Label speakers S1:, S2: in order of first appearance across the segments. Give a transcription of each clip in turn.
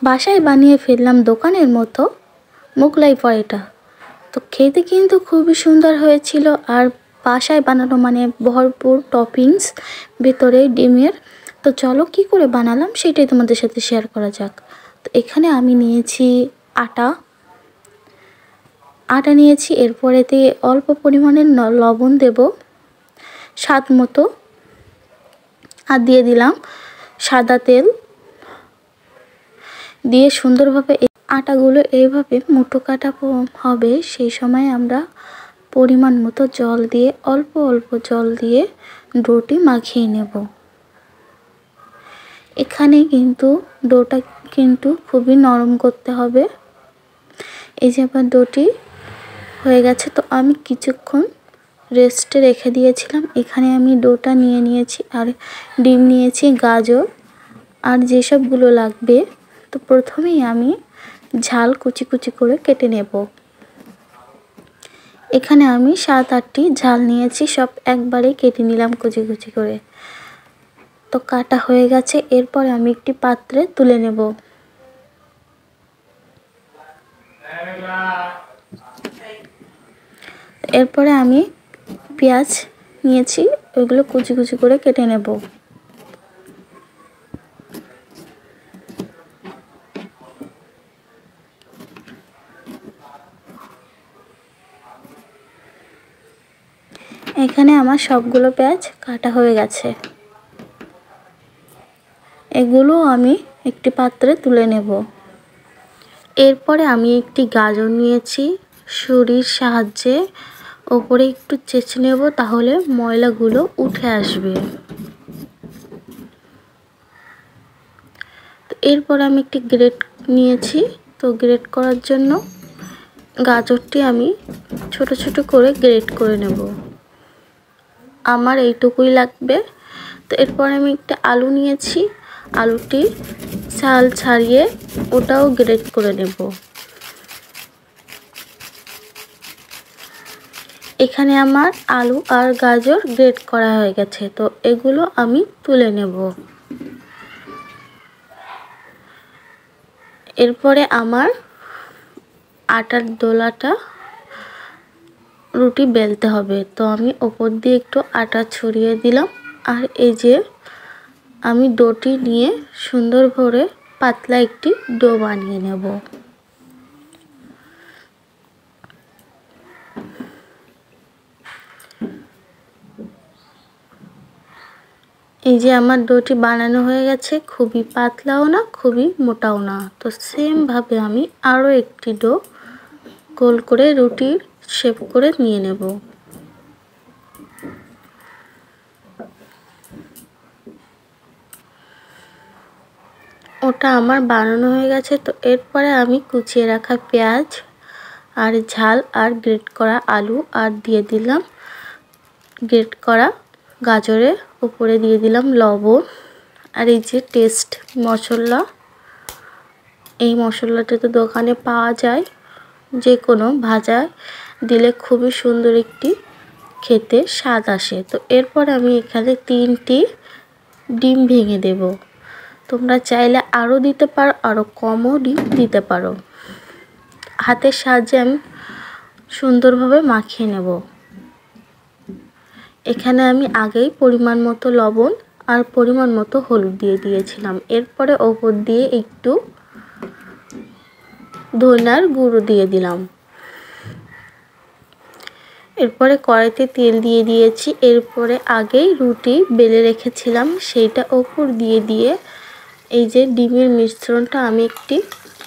S1: বাসায় বানিয়ে ফেললাম দোকানের মতো মোগলাই পরোটা। তো খেতে কিন্তু খুবই সুন্দর হয়েছিল, আর বাসায় বানানো মানে ভরপুর টপিংস ভেতরে ডিমের। তো চলো কি করে বানালাম সেটাই তোমাদের সাথে শেয়ার করা যাক। তো এখানে আমি নিয়েছি আটা আটা নিয়েছি, এরপরেতে অল্প পরিমাণে লবণ দেব স্বাদ মতো, আর দিয়ে দিলাম সাদা তেল। দিয়ে সুন্দরভাবে আটাগুলো এইভাবে মুঠো কাটা হবে, সেই সময় আমরা পরিমাণ মতো জল দিয়ে অল্প অল্প জল দিয়ে ডোটি মাখিয়ে নেব। এখানে কিন্তু ডোটা কিন্তু খুবই নরম করতে হবে। এই যে আমার ডোটি হয়ে গেছে, তো আমি কিছুক্ষণ রেস্টে রেখে দিয়েছিলাম। এখানে আমি ডোটা নিয়ে নিয়েছি, আর ডিম নিয়েছি, গাজর আর যেসবগুলো লাগবে। তো প্রথমেই আমি ঝাল কুচি কুচি করে কেটে নেব। এখানে আমি 7-8টি ঝাল নিয়েছি, সব একবারে কেটে নিলাম কুচি কুচি করে। তো কাটা হয়ে গেছে, এরপর আমি একটি পাত্রে তুলে নেব। এরপরে আমি পেঁয়াজ নিয়েছি, ওইগুলো কুচি কুচি করে কেটে নেব। এখানে আমার সবগুলো পেঁয়াজ কাটা হয়ে গেছে, এগুলো আমি একটি পাত্রে তুলে নেব। এরপরে আমি একটি গাজর নিয়েছি, ছুরির সাহায্যে ওপরে একটু চেঁচে নেব, তাহলে ময়লাগুলো উঠে আসবে। তো এরপর আমি একটি গ্রেট নিয়েছি, তো গ্রেট করার জন্য গাজরটি আমি ছোট ছোট করে গ্রেট করে নেব। আমার এইটুকুই লাগবে। তো এরপর আমি একটা আলু নিয়েছি, আলুটি ছাল ছাড়িয়ে ওটাও গ্রেট করে নেব। এখানে আমার আলু আর গাজর গ্রেট করা হয়ে গেছে, তো এগুলো আমি তুলে নেব। এরপরে আমার আটার দোলাটা রুটি বেলতে হবে, তো আমি ওপর দিয়ে একটু আটা ছড়িয়ে দিলাম। আর এই যে আমি ডোটি নিয়ে সুন্দর করে পাতলা একটি ডো বানিয়ে নেব। এই যে আমার ডোটি বানানো হয়ে গেছে, খুবই পাতলাও না খুবই মোটাও না। তো সেম ভাবে আমি আরও একটি ডো গোল করে রুটির শেপ করে নিয়ে নেব। ওটা আমার বানানো হয়ে গেছে। তো এরপরে আমি কুচিয়ে রাখা পেঁয়াজ আর ঝাল আর গ্রেট করা আলু আর দিয়ে দিলাম গ্রেট করা গাজরের উপরে দিয়ে দিলাম লবণ, আর এই যে টেস্ট মশলা। এই মশলাটা তো দোকানে পাওয়া যায়, যে কোনো ভাজা দিলে খুবই সুন্দর একটি খেতে স্বাদ আসে। তো এরপর আমি এখানে 3টি ডিম ভেঙে দেব। তোমরা চাইলে আরও দিতে পারো, আরও কমও ডিম দিতে পারো। হাতের সাহায্যে আমি সুন্দরভাবে মাখিয়ে নেব। এখানে আমি আগেই পরিমাণ মতো লবণ আর পরিমাণ মতো হলুদ দিয়ে দিয়েছিলাম। এরপরে ওপর দিয়ে একটু ধনিয়ার গুঁড়ো দিয়ে দিলাম। এরপরে কড়াইতে তেল দিয়ে দিয়েছি। এরপরে আগেই রুটি বেলে রেখেছিলাম, সেইটা ওপর দিয়ে এই যে ডিমের মিশ্রণটা আমি একটি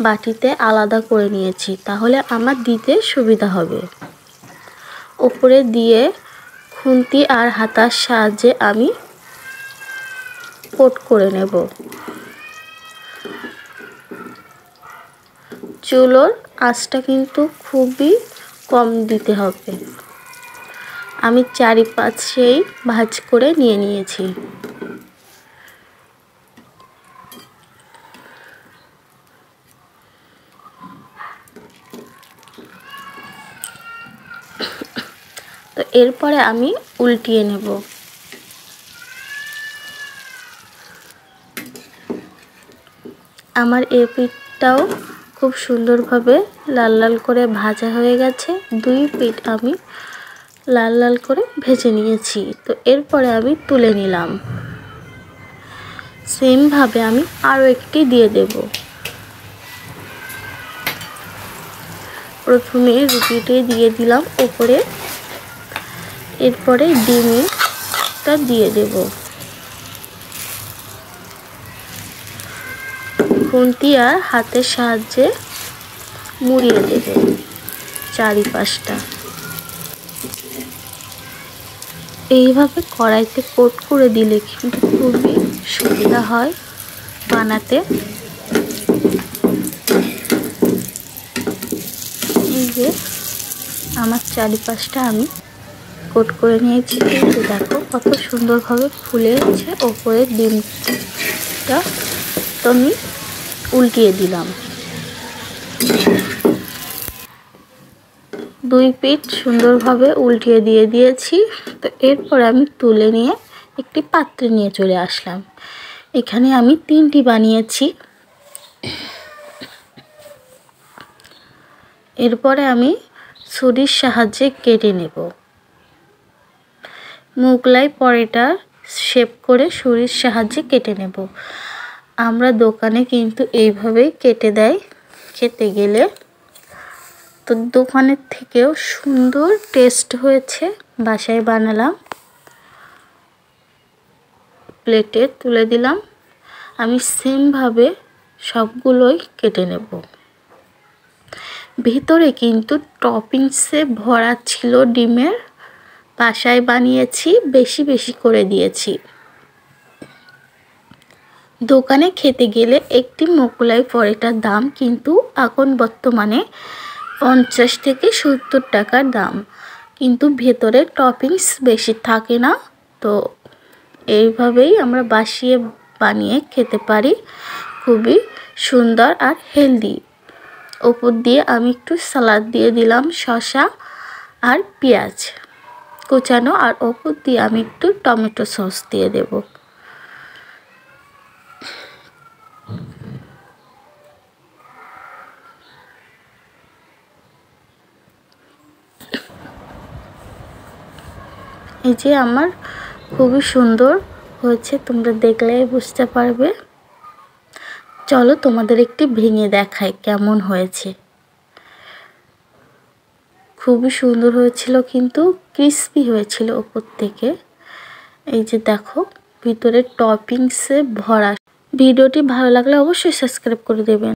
S1: বাটিতে আলাদা করে নিয়েছি, তাহলে আমার দিতে সুবিধা হবে। ওপরে দিয়ে খুন্তি আর হাতার সাহায্যে আমি কোট করে নেব। চুলোর আঁচটা কিন্তু খুবই কম দিতে হবে। আমি চারিপাশেই ভাঁজ করে নিয়ে নিয়েছি। তো এরপরে আমি উল্টিয়ে নেব। আমার পিঠটাও খুব সুন্দরভাবে লাল লাল করে ভাজা হয়ে গেছে। 2 পিঠ আমি লাল লাল করে ভেজে নিয়েছি। তো এরপরে আমি তুলে নিলাম। সেম ভাবে আমি আরও একটি দিয়ে দেব। প্রথমে রুটিতে দিয়ে দিলাম উপরে, এরপরে ডিমটা দিয়ে দেব। খুন্তি আর হাতের সাহায্যে মুড়িয়ে দেব চারিপাশটা। এইভাবে কড়াইতে কোট করে দিলে কিন্তু খুবই সুবিধা হয় বানাতে। এই যে আমার চারিপাশটা আমি কোট করে নিয়েছি। দেখো কত সুন্দরভাবে ফুলেছে ওপরের ডিমটা। তো আমি উল্টিয়ে দিলাম। 2 পিঠ সুন্দরভাবে উল্টিয়ে দিয়ে দিয়েছি। তো এরপর আমি তুলে নিয়ে একটি পাত্রে নিয়ে চলে আসলাম। এখানে আমি 3টি বানিয়েছি। এরপরে আমি ছুরির সাহায্যে কেটে নেব। মোগলাই পরোটার শেপ করে ছুরির সাহায্যে কেটে নেব। আমরা দোকানে কিন্তু এইভাবেই কেটে দেয় খেতে গেলে। তো দোকানের থেকেও সুন্দর টেস্ট হয়েছে, বাসায় বানালাম। প্লেটে তুলে দিলাম। আমি সেমভাবে সবগুলোই কেটে নেব। ভিতরে কিন্তু টপিংসে ভরা ছিল ডিমের। বাসায় বানিয়েছি, বেশি বেশি করে দিয়েছি। দোকানে খেতে গেলে একটি মোগলাই পরোটার দাম কিন্তু এখন বর্তমানে 50 থেকে 70 টাকার দাম, কিন্তু ভেতরে টপিংস বেশি থাকে না। তো এইভাবেই আমরা বানিয়ে খেতে পারি, খুবই সুন্দর আর হেলদি। ওপর দিয়ে আমি একটু সালাদ দিয়ে দিলাম, শসা আর পেঁয়াজ কুচানো, আর ওপর দিয়ে আমি একটু টমেটো সস দিয়ে দেব। এই যে আমার খুবই সুন্দর হয়েছে, তোমরা দেখলেই বুঝতে পারবে। চলো তোমাদের একটি ভেঙে দেখাই কেমন হয়েছে। খুবই সুন্দর হয়েছিল, কিন্তু ক্রিস্পি হয়েছিল ওপর থেকে। এই যে দেখো ভিতরে টপিংসে ভরা। ভিডিওটি ভালো লাগলে অবশ্যই সাবস্ক্রাইব করে দেবেন।